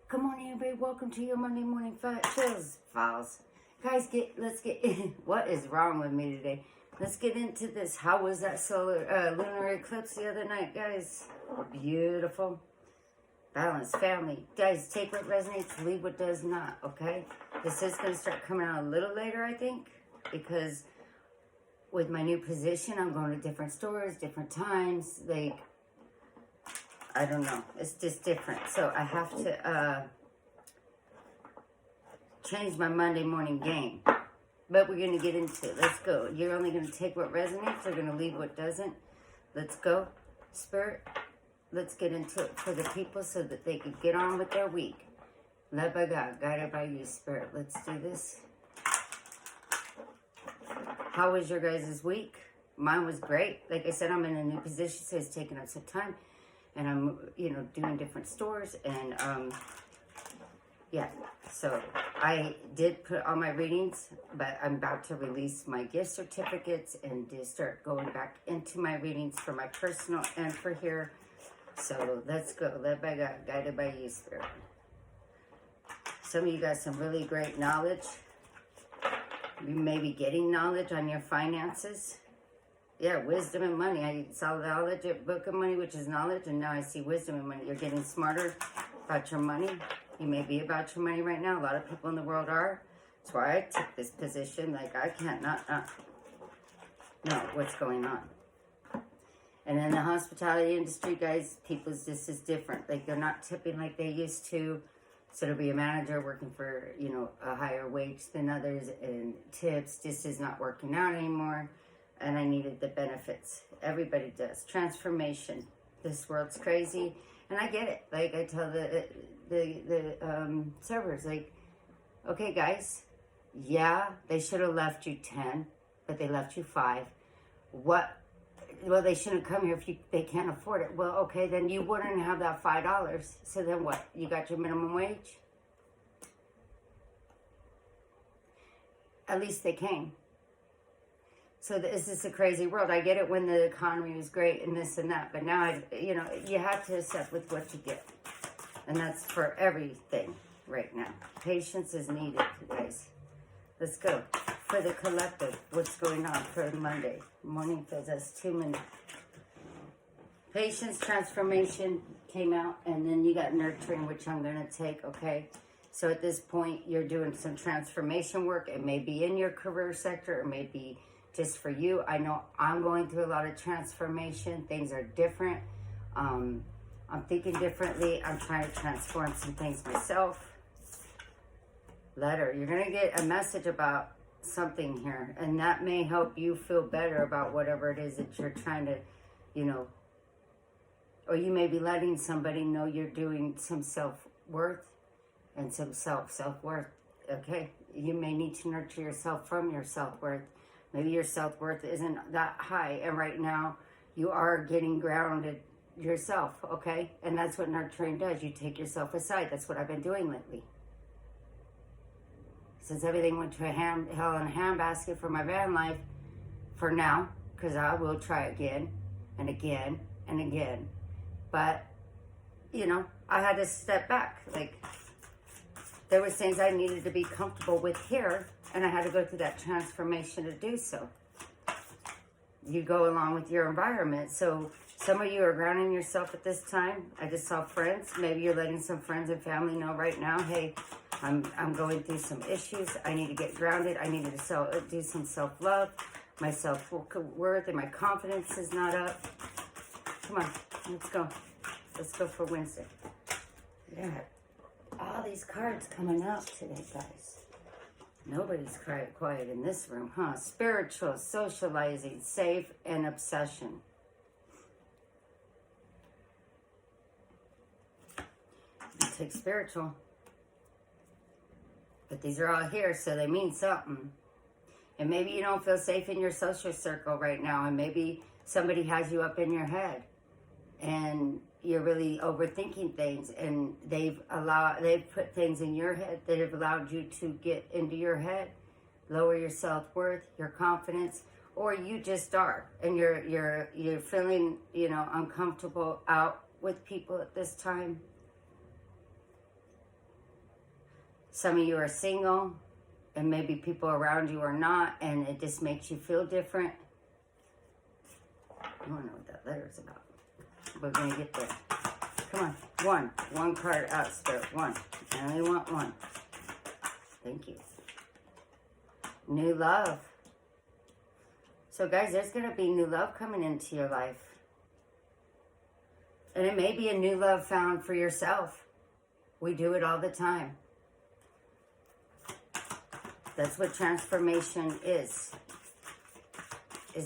Come on, everybody. Welcome to your Monday morning chills, files. Guys, let's get. What is wrong with me today? Let's get into this. How was that lunar eclipse the other night, guys? Beautiful. Balance, family. Guys, take what resonates, leave what does not, okay? This is going to start coming out a little later, I think, because with my new position, I'm going to different stores, different times. Like, I don't know. It's just different. So I have to change my Monday morning game. But we're going to get into it. Let's go. You're only going to take what resonates. You're going to leave what doesn't. Let's go. Spirit, let's get into it for the people so that they can get on with their week. Led by God, guided by you, Spirit. Let's do this. How was your guys' week? Mine was great. Like I said, I'm in a new position, so it's taking up some time. And I'm, doing different stores. And, yeah. So, I did put all my readings, but I'm about to release my gift certificates and just start going back into my readings for my personal and for here. So, let's go. Led by God, guided by you, Spirit. Some of you got some really great knowledge. You may be getting knowledge on your finances. Yeah, wisdom and money. I saw knowledge at Book of Money, which is knowledge, and now I see wisdom and money. You're getting smarter about your money. You may be about your money right now. A lot of people in the world are. That's why I took this position. Like, I can't not know what's going on. And in the hospitality industry, guys, this is different. Like, they're not tipping like they used to. So to be a manager working for, a higher wage than others and tips, this is not working out anymore. And I needed the benefits. Everybody does. Transformation. This world's crazy. And I get it. Like, I tell the servers, like, okay, guys, yeah, they should have left you 10, but they left you 5. Well, they shouldn't come here if they can't afford it. Well, okay, then you wouldn't have that $5. So then what? You got your minimum wage? At least they came. So this is a crazy world. I get it when the economy was great and this and that. But now, you have to accept with what you get. And that's for everything right now. Patience is needed, guys. Let's go. For the collective, what's going on for Monday? Morning feels us 2 minutes. Patience, transformation came out. And then you got nurturing, which I'm going to take, okay? So at this point, you're doing some transformation work. It may be in your career sector. It may be just for you. I know I'm going through a lot of transformation. Things are different. I'm thinking differently. I'm trying to transform some things myself. Letter. You're going to get a message about something here. And that may help you feel better about whatever it is that you're trying to, or you may be letting somebody know you're doing some self-worth and some self-worth. Okay? You may need to nurture yourself from your self-worth. Maybe your self-worth isn't that high. And right now, you are getting grounded yourself, okay? And that's what nurturing does. You take yourself aside. That's what I've been doing lately. Since everything went to hell in a handbasket for my van life, for now, because I will try again and again and again. But, I had to step back. Like, there was things I needed to be comfortable with here, and I had to go through that transformation to do so. You go along with your environment. So some of you are grounding yourself at this time. I just saw friends. Maybe you're letting some friends and family know right now, hey, I'm going through some issues. I need to get grounded. I need to do some self-love. My self-worth and my confidence is not up. Come on, let's go. Let's go for Wednesday. Yeah. All these cards coming out today, guys. Nobody's quiet in this room, huh? Spiritual, socializing, safe, and obsession. You take spiritual. But these are all here, so they mean something. And maybe you don't feel safe in your social circle right now, and maybe somebody has you up in your head. And you're really overthinking things, and they've put things in your head that have allowed you to get into your head, lower your self-worth, your confidence, or you just are, and you're feeling, uncomfortable out with people at this time. Some of you are single, and maybe people around you are not, and it just makes you feel different. I don't know what that letter is about. We're going to get there. Come on. One card out, Spirit. One. I only want one. Thank you. New love. So, guys, there's going to be new love coming into your life. And it may be a new love found for yourself. We do it all the time. That's what transformation is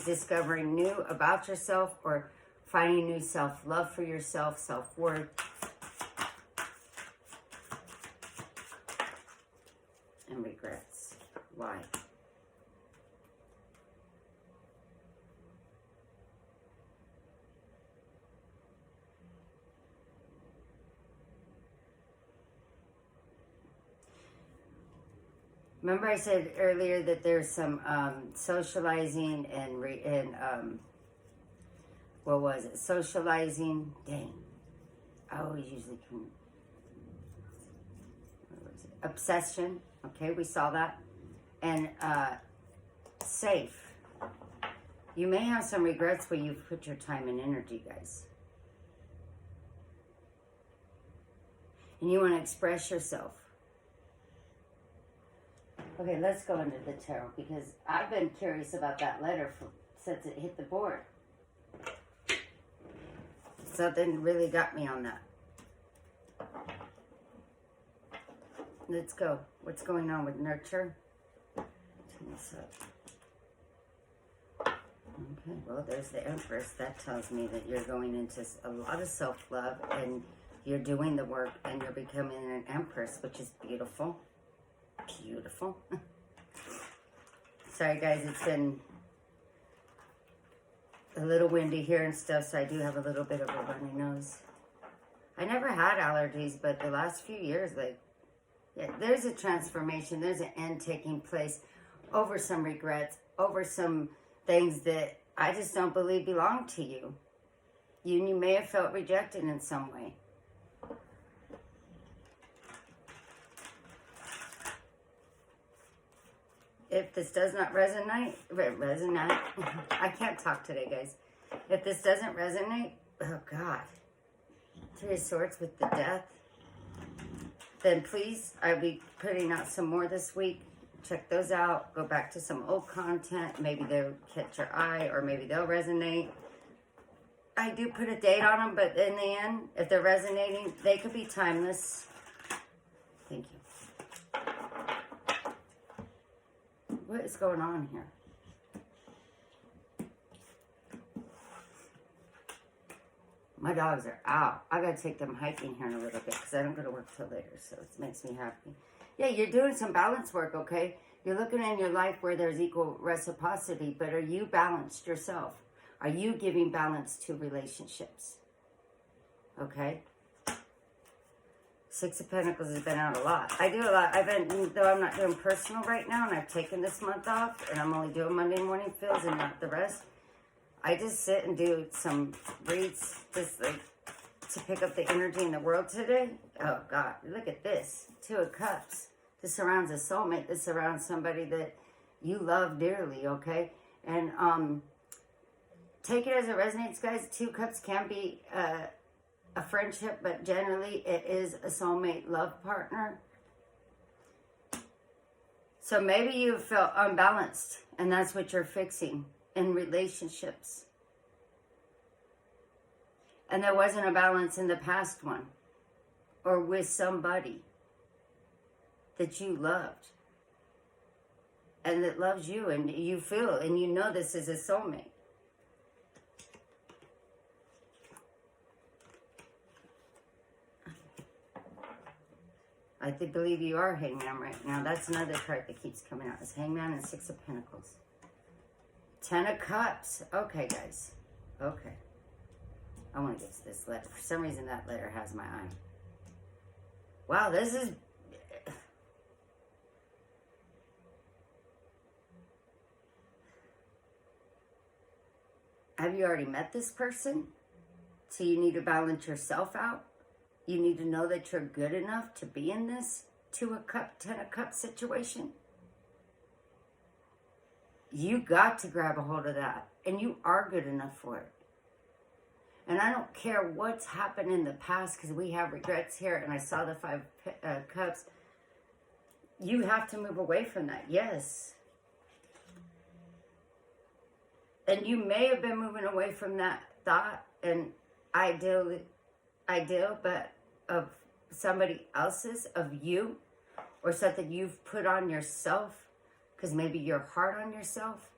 discovering new about yourself or finding new self-love for yourself, self-worth. And regrets. Why? Remember I said earlier that there's some socializing and what was it? Socializing. Dang. I always usually can. What was it? Obsession. Okay, we saw that. And safe. You may have some regrets where you've put your time and energy, guys. And you want to express yourself. Okay, let's go into the tarot because I've been curious about that letter since it hit the board. Something really got me on that. Let's go. What's going on with nurture? Turn this up. Okay, well, there's the Empress. That tells me that you're going into a lot of self-love and you're doing the work and you're becoming an Empress, which is beautiful. Beautiful. Sorry guys, it's been a little windy here and stuff, so I do have a little bit of a runny nose. I never had allergies, but the last few years, like, yeah, there's a transformation, there's an end taking place over some regrets, over some things that I just don't believe belong to you. You may have felt rejected in some way. If this does not resonate, I can't talk today, guys. If this doesn't resonate, oh God, Three of Swords with the Death, then please, I'll be putting out some more this week. Check those out. Go back to some old content. Maybe they'll catch your eye or maybe they'll resonate. I do put a date on them, but in the end, if they're resonating, they could be timeless. Thank you. What is going on here? My dogs are out. I gotta take them hiking here in a little bit because I don't go to work till later, so it makes me happy. Yeah, you're doing some balance work, okay? You're looking in your life where there's equal reciprocity, but are you balanced yourself? Are you giving balance to relationships? Okay? Six of Pentacles has been out a lot. I do a lot. Though I'm not doing personal right now, and I've taken this month off, and I'm only doing Monday morning fills and not the rest. I just sit and do some reads, just like to pick up the energy in the world today. Oh God, look at this. Two of Cups. This surrounds a soulmate. This surrounds somebody that you love dearly, okay? And take it as it resonates, guys. Two Cups can be a friendship, but generally it is a soulmate love partner. So maybe you felt unbalanced, and that's what you're fixing in relationships. And there wasn't a balance in the past one, or with somebody that you loved, and that loves you, and you feel, and you know this is a soulmate. I believe you are Hangman right now. That's another card that keeps coming out. Is Hangman and Six of Pentacles. Ten of Cups. Okay, guys. Okay. I want to get to this letter. For some reason, that letter has my eye. Wow, this is... Have you already met this person? So you need to balance yourself out? You need to know that you're good enough to be in this. Two of Cups, Ten of Cups situation, you got to grab a hold of that. And you are good enough for it. And I don't care what's happened in the past, because we have regrets here. And I saw the Five Cups. You have to move away from that. Yes. And you may have been moving away from that thought and ideal, but of somebody else's, of you, or something you've put on yourself, because maybe you're hard on yourself.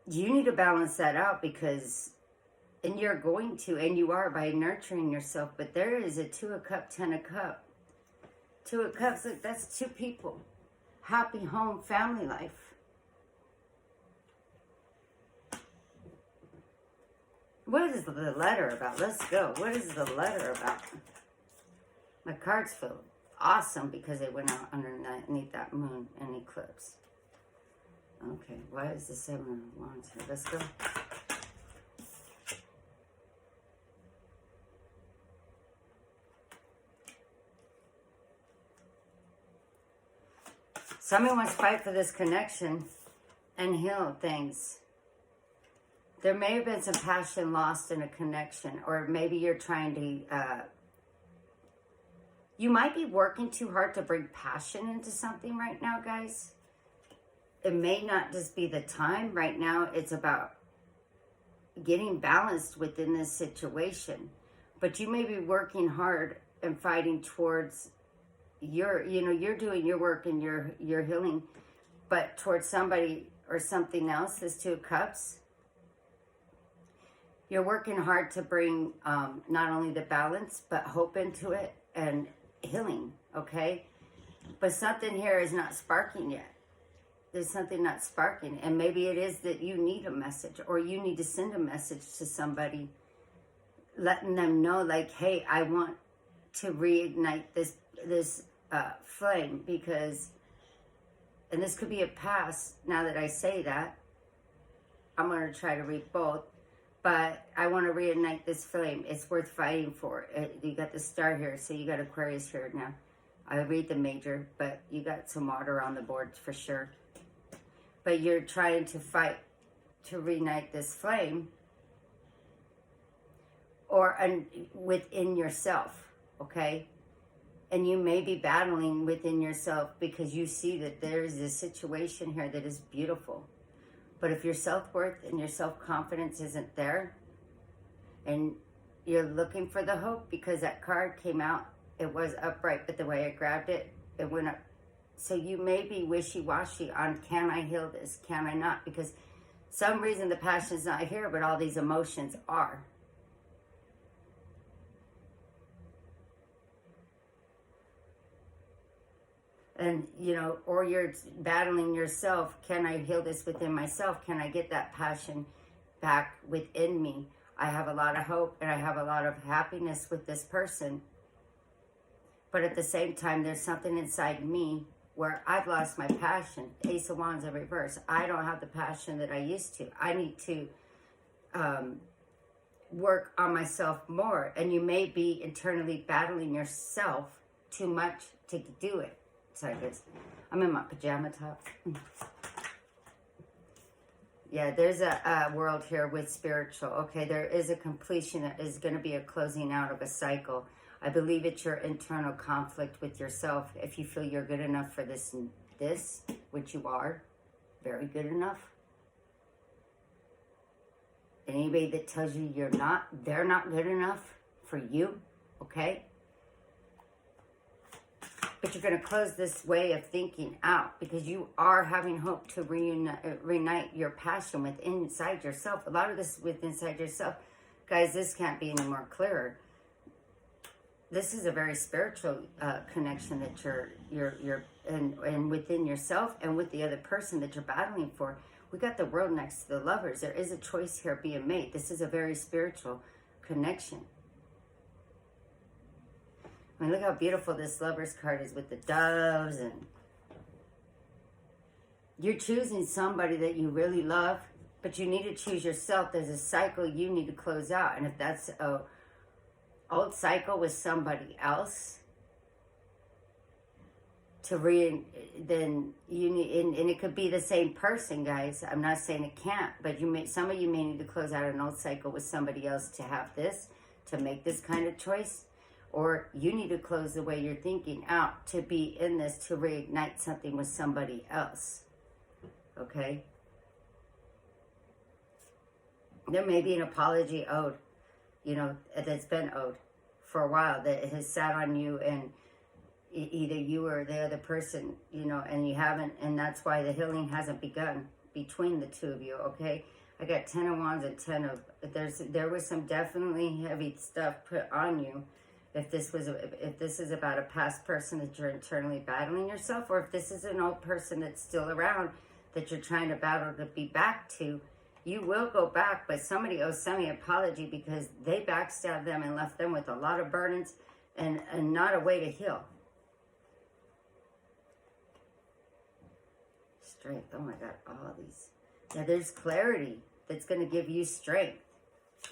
You need to balance that out, because, and you're going to, and you are, by nurturing yourself. But there is a Two of Cups, Ten of Cups. Two of Cups, look, that's two people. Happy home, family life. What is the letter about? Let's go. What is the letter about? My cards feel awesome because they went out underneath that moon and eclipse. Okay, why is the Seven of Wands here? Let's go. Somebody wants to fight for this connection and heal things. There may have been some passion lost in a connection, or maybe you're trying to, you might be working too hard to bring passion into something right now, guys. It may not just be the time. Right now, it's about getting balanced within this situation. But you may be working hard and fighting towards you're doing your work and you're healing, but towards somebody or something else. This Two of Cups. You're working hard to bring not only the balance, but hope into it and healing, okay? But something here is not sparking yet. There's something not sparking. And maybe it is that you need a message, or you need to send a message to somebody, letting them know, like, hey, I want to reignite this flame, because, and this could be a past. Now that I say that, I'm going to try to read both. But I want to reignite this flame. It's worth fighting for. You got the Star here, so you got Aquarius here now. I read the major, but you got some water on the board for sure. But you're trying to fight to reignite this flame, or within yourself, okay? And you may be battling within yourself because you see that there is a situation here that is beautiful. But if your self-worth and your self-confidence isn't there, and you're looking for the hope, because that card came out, it was upright, but the way I grabbed it, it went up. So you may be wishy-washy on, can I heal this? Can I not? Because some reason the passion's not here, but all these emotions are. And, or you're battling yourself. Can I heal this within myself? Can I get that passion back within me? I have a lot of hope and I have a lot of happiness with this person. But at the same time, there's something inside me where I've lost my passion. Ace of Wands in reverse. I don't have the passion that I used to. I need to work on myself more. And you may be internally battling yourself too much to do it. Sorry, guys. I'm in my pajama top. Yeah, there's a world here with spiritual. Okay, there is a completion. That is going to be a closing out of a cycle. I believe it's your internal conflict with yourself. If you feel you're good enough for this, which you are, very good enough. Anybody that tells you you're not, they're not good enough for you, okay? But you're going to close this way of thinking out, because you are having hope to reunite your passion within inside yourself. A lot of this within inside yourself. Guys, this can't be any more clearer. This is a very spiritual connection that you're and within yourself and with the other person that you're battling for. We got the World next to the Lovers. There is a choice here being made. This is a very spiritual connection. I mean, look how beautiful this Lovers card is with the doves, and you're choosing somebody that you really love, but you need to choose yourself. There's a cycle you need to close out, and if that's a old cycle with somebody else, then you need, and it could be the same person, guys. I'm not saying it can't, but some of you may need to close out an old cycle with somebody else to have this, to make this kind of choice. Or you need to close the way you're thinking out to be in this, to reignite something with somebody else. Okay? There may be an apology owed, that's been owed for a while, that has sat on you, and either you or the other person, and you haven't, and that's why the healing hasn't begun between the two of you, okay? I got 10 of Wands and 10 of, there was some definitely heavy stuff put on you. If this is about a past person that you're internally battling yourself, or if this is an old person that's still around that you're trying to battle to be back to, you will go back, but somebody owes somebody an apology because they backstabbed them and left them with a lot of burdens and not a way to heal. Strength. Oh my God, all these. Yeah, there's clarity that's going to give you strength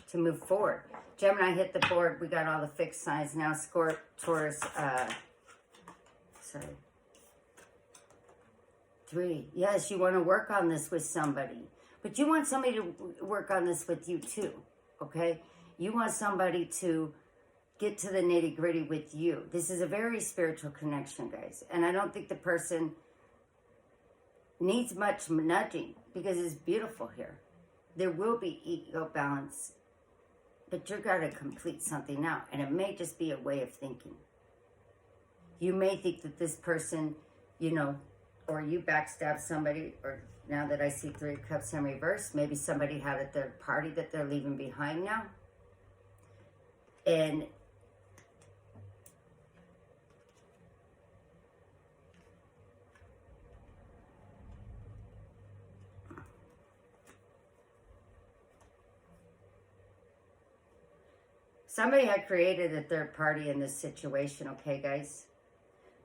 to move forward. Gemini hit the board. We got all the fixed signs now. Scorpio, Taurus, 3. Yes, you want to work on this with somebody. But you want somebody to work on this with you too, okay? You want somebody to get to the nitty-gritty with you. This is a very spiritual connection, guys. And I don't think the person needs much nudging because it's beautiful here. There will be ego balance, but you've got to complete something now. And it may just be a way of thinking. You may think that this person, or you backstab somebody, or now that I see 3 of Cups in reverse, maybe somebody had a third party that they're leaving behind now. And somebody had created a third party in this situation, okay, guys?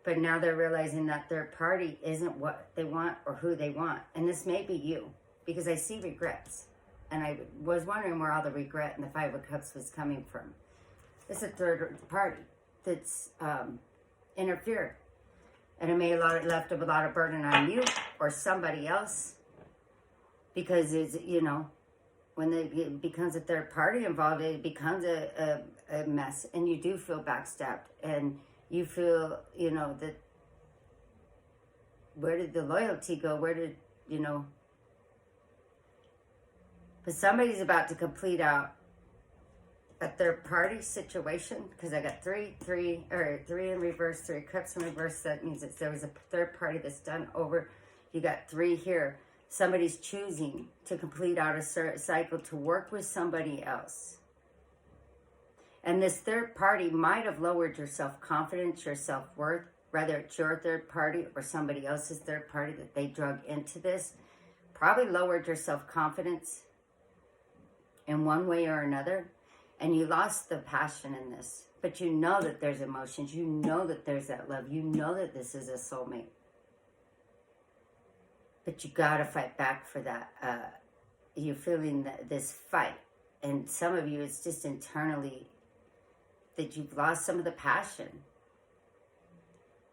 But now they're realizing that third party isn't what they want or who they want. And this may be you, because I see regrets. And I was wondering where all the regret in the 5 of Cups was coming from. It's a third party that's interfered. And it may have left a lot of burden on you or somebody else. Because it's, when it becomes a third party involved, it becomes a mess. And you do feel backstabbed. And you feel, that where did the loyalty go? Where did, But somebody's about to complete out a third party situation, because I got 3 in reverse, 3 Cups in reverse. That means that there was a third party that's done over. You got 3 here. Somebody's choosing to complete out a cycle to work with somebody else. And this third party might have lowered your self-confidence, your self-worth, whether it's your third party or somebody else's third party that they drug into this. Probably lowered your self-confidence in one way or another. And you lost the passion in this. But you know that there's emotions. You know that there's that love. You know that this is a soulmate. But you got to fight back for that. You're feeling this fight. And some of you, it's just internally that you've lost some of the passion.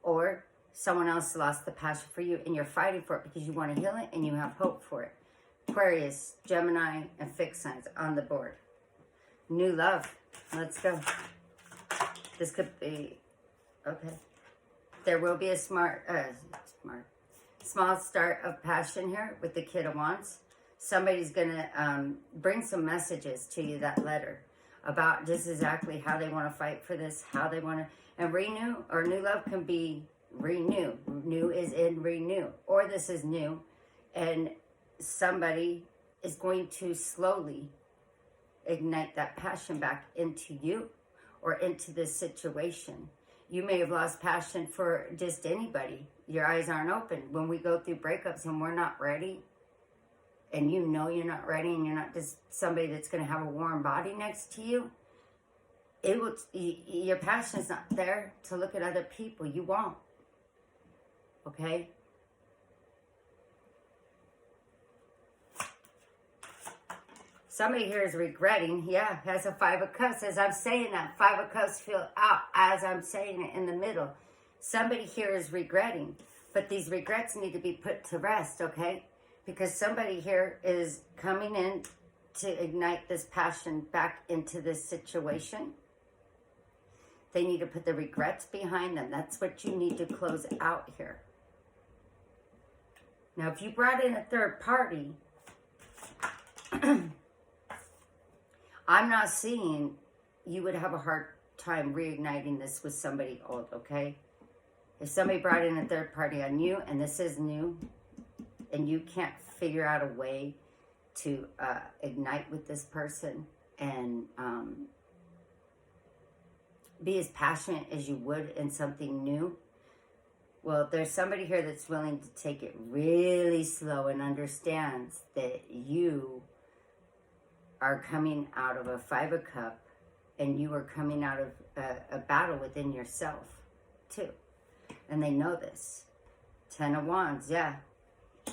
Or someone else lost the passion for you and you're fighting for it because you want to heal it and you have hope for it. Aquarius, Gemini, and fixed signs on the board. New love. Let's go. This could be, okay. There will be a small start of passion here with the Kid of Wands. Somebody's going to bring some messages to you, that letter, about just exactly how they want to fight for this, how they want to, and renew, or new love can be renew. New is in renew, or this is new, and somebody is going to slowly ignite that passion back into you or into this situation. You may have lost passion for just anybody. Your eyes aren't open. When we go through breakups and we're not ready, and you know you're not ready, and you're not just somebody that's going to have a warm body next to you, it will. Your passion is not there to look at other people. You won't. Okay? Somebody here is regretting, has a 5 of Cups. As I'm saying that, 5 of Cups feel out as I'm saying it in the middle. Somebody here is regretting, but these regrets need to be put to rest, okay? Because somebody here is coming in to ignite this passion back into this situation. They need to put the regrets behind them. That's what you need to close out here. Now, if you brought in a third party, I'm not seeing you would have a hard time reigniting this with somebody old, okay? If somebody brought in a third party on you, and this is new, and you can't figure out a way to ignite with this person and be as passionate as you would in something new, well, there's somebody here that's willing to take it really slow and understands that you are coming out of a 5 of Cups and you are coming out of a battle within yourself too. And they know this. 10 of Wands, yeah.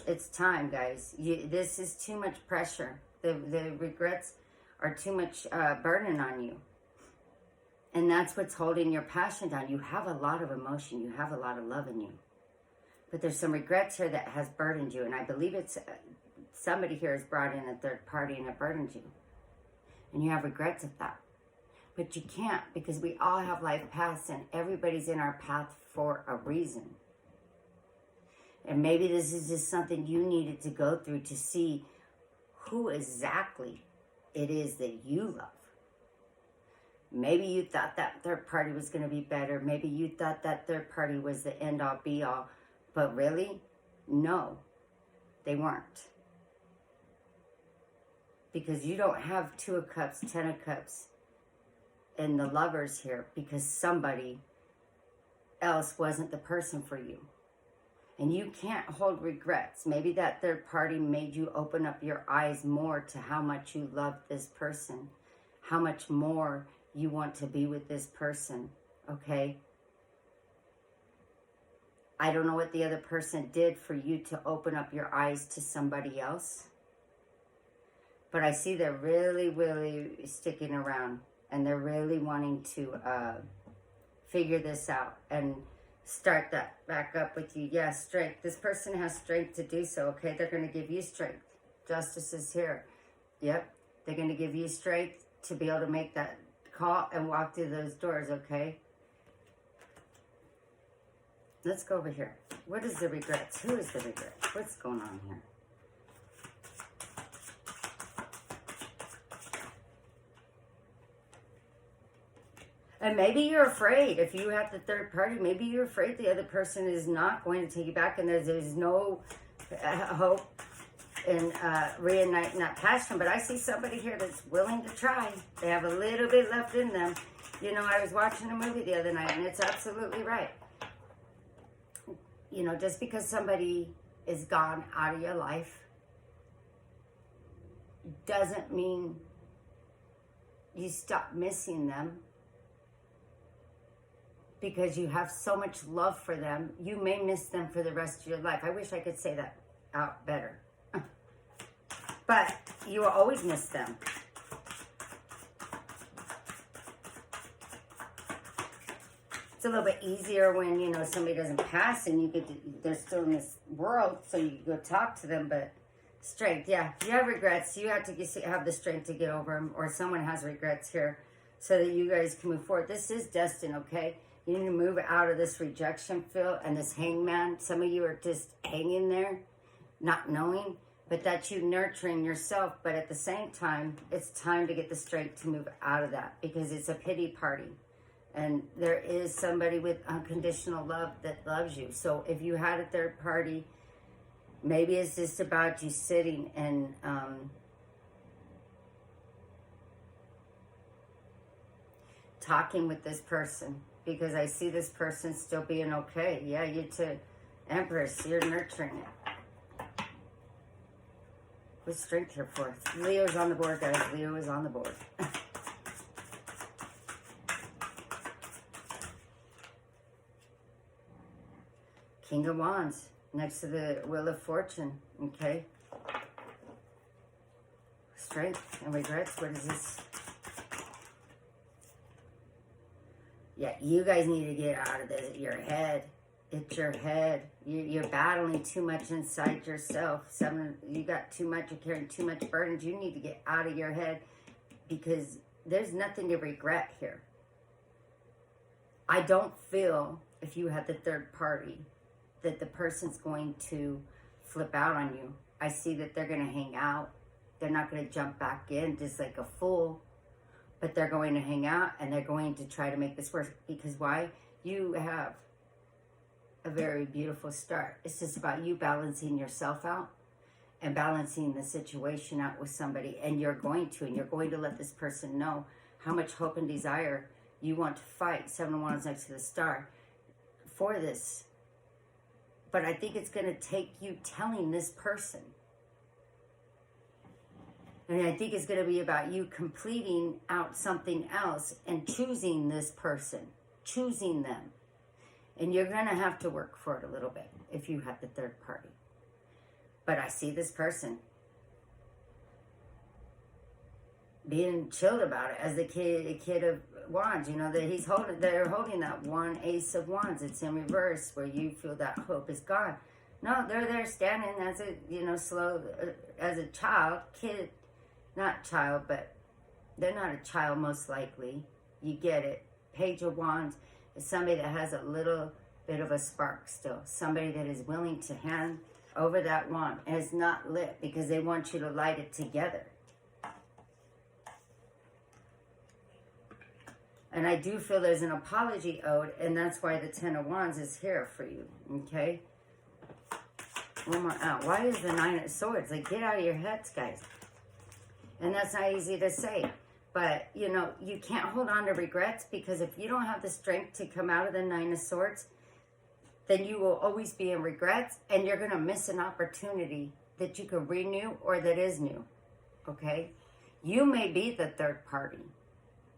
It's time, guys. This is too much pressure. The regrets are too much burden on you. And that's what's holding your passion down. You have a lot of emotion. You have a lot of love in you. But there's some regrets here that has burdened you. And I believe it's somebody here has brought in a third party and it burdened you. And you have regrets of that. But you can't, because we all have life paths and everybody's in our path for a reason. And maybe this is just something you needed to go through to see who exactly it is that you love. Maybe you thought that third party was going to be better. Maybe you thought that third party was the end-all, be-all. But really, no, they weren't. Because you don't have 2 of Cups, 10 of Cups, and the Lovers here because somebody else wasn't the person for you. And you can't hold regrets. Maybe that third party made you open up your eyes more to how much you love this person, how much more you want to be with this person, okay? I don't know what the other person did for you to open up your eyes to somebody else, but I see they're really, really sticking around, and they're really wanting to figure this out and start that back up with you. Yeah, strength. This person has strength to do so, okay? They're going to give you strength. Justice is here. Yep. They're going to give you strength to be able to make that call and walk through those doors, okay? Let's go over here. What is the regrets? Who is the regrets? What's going on here? And maybe you're afraid. If you have the third party, maybe you're afraid the other person is not going to take you back and there's no hope in reigniting that passion. But I see somebody here that's willing to try. They have a little bit left in them. You know, I was watching a movie the other night, and it's absolutely right. You know, just because somebody is gone out of your life doesn't mean you stop missing them. Because you have so much love for them, you may miss them for the rest of your life. I wish I could say that out better. But you will always miss them. It's a little bit easier when, you know, somebody doesn't pass and they're still in this world, so you go talk to them. But strength, yeah, you have regrets. You have to have the strength to get over them, or someone has regrets here so that you guys can move forward. This is destined, okay? You need to move out of this rejection field and this hangman. Some of you are just hanging there, not knowing, but that's you nurturing yourself. But at the same time, it's time to get the strength to move out of that, because it's a pity party. And there is somebody with unconditional love that loves you. So if you had a third party, maybe it's just about you sitting and talking with this person. Because I see this person still being okay. Yeah, you too. Empress, you're nurturing it. What's strength here for? Leo's on the board, guys. Leo is on the board. King of Wands next to the Wheel of Fortune. Okay. Strength and regrets. What is this? Yeah, you guys need to get out of your head. It's your head. You're battling too much inside yourself. You got too much, you're carrying too much burdens. You need to get out of your head because there's nothing to regret here. I don't feel, if you have the third party, that the person's going to flip out on you. I see that they're going to hang out. They're not going to jump back in just like a fool. But they're going to hang out and they're going to try to make this work. Because why? You have a very beautiful start. It's just about you balancing yourself out and balancing the situation out with somebody. And you're going to let this person know how much hope and desire you want to fight. 7 of Wands next to the Star for this. But I think it's going to take you telling this person. And I think it's going to be about you completing out something else and choosing this person, choosing them. And you're going to have to work for it a little bit if you have the third party. But I see this person being chilled about it as the kid of Wands. You know, that they're holding that one Ace of Wands. It's in reverse where you feel that hope is gone. No, they're there standing as as a child, kid, not child, but they're not a child most likely. You get it. Page of Wands is somebody that has a little bit of a spark still. Somebody that is willing to hand over that wand and it's not lit because they want you to light it together. And I do feel there's an apology owed, and that's why the 10 of Wands is here for you, okay? One more out. Why is the 9 of Swords? Like, get out of your heads, guys. And that's not easy to say. But, you know, you can't hold on to regrets because if you don't have the strength to come out of the 9 of Swords, then you will always be in regrets and you're going to miss an opportunity that you can renew or that is new, okay? You may be the third party.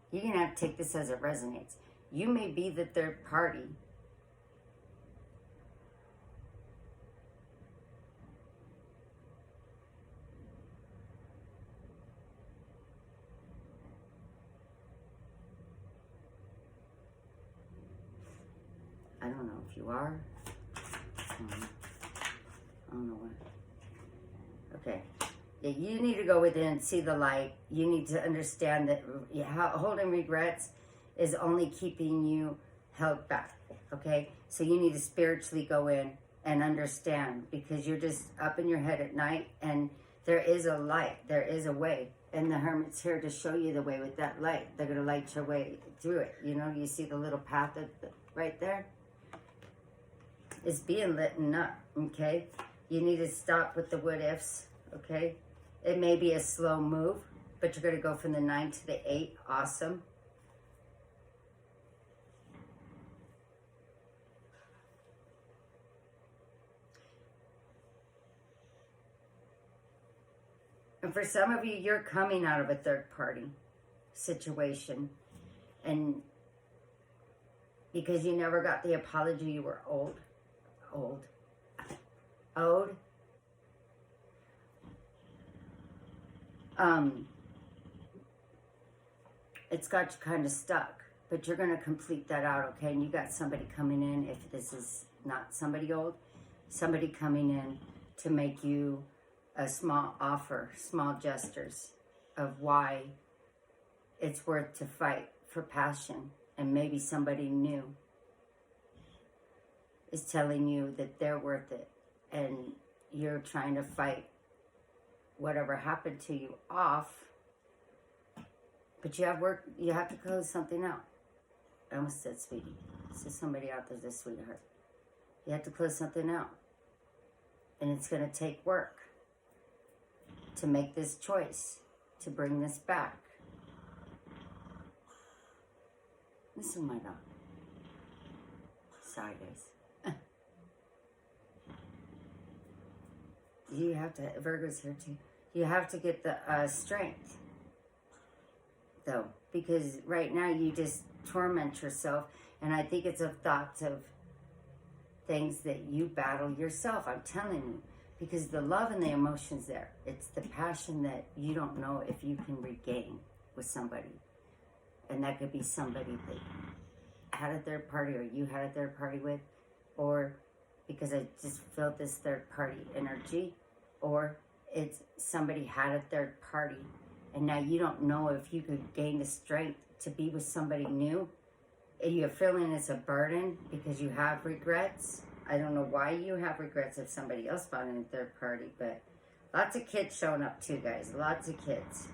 You're going to have to take this as it resonates. You may be the third party. I don't know if you are. I don't know what. Okay. Yeah, you need to go within, see the light. You need to understand that holding regrets is only keeping you held back, okay? So you need to spiritually go in and understand because you're just up in your head at night and there is a light, there is a way. And the Hermit's here to show you the way with that light. They're going to light your way through it. You know, you see the little path right there? It's being lit up, okay? You need to stop with the what ifs, okay? It may be a slow move, but you're going to go from the 9 to the 8. Awesome. And for some of you, you're coming out of a third party situation. And because you never got the apology, you were owed. It's got you kind of stuck, but you're going to complete that out, okay? And you got somebody coming in, if this is not somebody old, somebody coming in to make you a small offer, small gestures of why it's worth to fight for passion. And maybe somebody new is telling you that they're worth it and you're trying to fight whatever happened to you off, but you have work, you have to close something out. I almost said sweetie. So somebody out there's a sweetheart. You have to close something out. And it's going to take work to make this choice, to bring this back. Listen, my dog. Sorry, guys. You have to, Virgo's here too. You have to get the strength, though, because right now you just torment yourself, and I think it's of thoughts of things that you battle yourself. I'm telling you, because the love and the emotions there, it's the passion that you don't know if you can regain with somebody, and that could be somebody that had a third party, or you had a third party with, or because I just felt this third party energy, or it's somebody had a third party and now you don't know if you could gain the strength to be with somebody new. You're feeling it's a burden because you have regrets. I don't know why you have regrets if somebody else found in a third party, but lots of kids showing up too, guys. Lots of kids.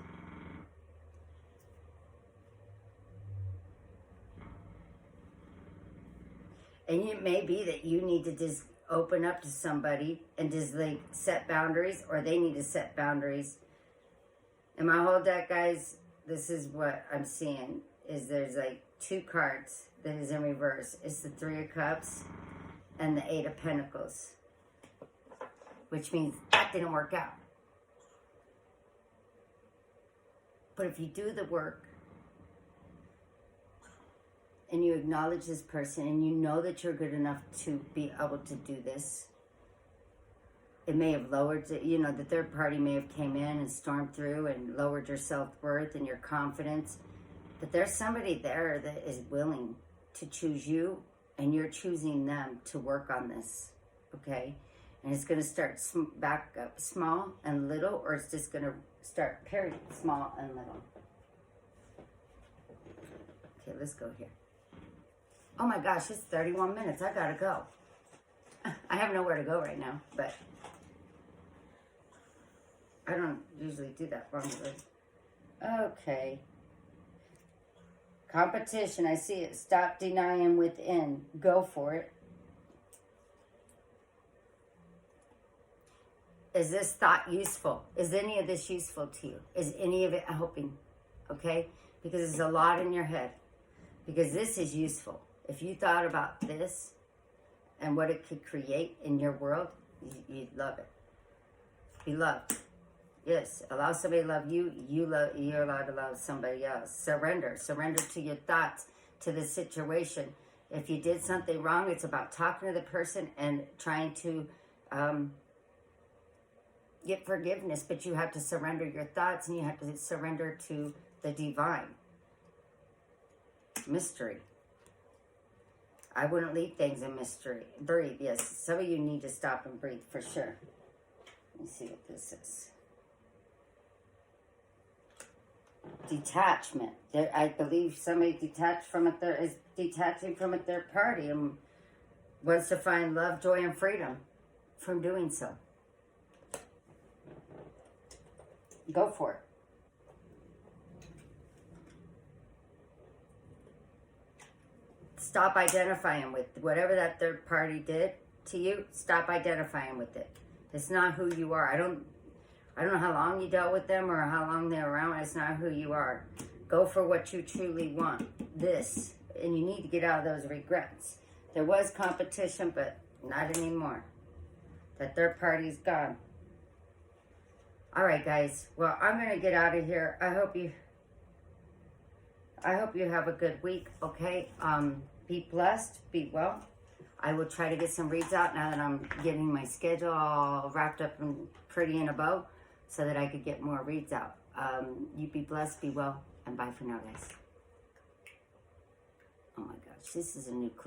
And it may be that you need to just open up to somebody and just like set boundaries, or they need to set boundaries. In my whole deck, guys, this is what I'm seeing, is there's like 2 cards that is in reverse. It's the 3 of Cups and the 8 of Pentacles, which means that didn't work out. But if you do the work and you acknowledge this person and you know that you're good enough to be able to do this, it may have lowered, you know, the third party may have came in and stormed through and lowered your self-worth and your confidence. But there's somebody there that is willing to choose you, and you're choosing them to work on this, okay? And it's going to start back up small and little, or it's just going to start period small and little. Okay, let's go here. Oh my gosh, it's 31 minutes. I gotta go. I have nowhere to go right now, but I don't usually do that long. Okay. Competition, I see it. Stop denying within. Go for it. Is this thought useful? Is any of this useful to you? Is any of it helping? Okay? Because there's a lot in your head. Because this is useful. If you thought about this and what it could create in your world, you'd love it. Be loved. Yes, allow somebody to love you. You're allowed to love somebody else. Surrender. Surrender to your thoughts, to the situation. If you did something wrong, it's about talking to the person and trying to get forgiveness. But you have to surrender your thoughts, and you have to surrender to the divine. Mystery. I wouldn't leave things in mystery. Breathe, yes. Some of you need to stop and breathe for sure. Let me see what this is. Detachment. I believe somebody is detaching from a third party and wants to find love, joy, and freedom from doing so. Go for it. Stop identifying with whatever that third party did to you. Stop identifying with it. It's not who you are. I don't know how long you dealt with them or how long they're around. It's not who you are. Go for what you truly want. This. And you need to get out of those regrets. There was competition, but not anymore. That third party's gone. All right, guys. Well, I'm going to get out of here. I hope you have a good week, okay? Be blessed. Be well. I will try to get some reads out now that I'm getting my schedule all wrapped up and pretty in a bow so that I could get more reads out. You be blessed, be well, and bye for now, guys. Oh my gosh, this is a new clip.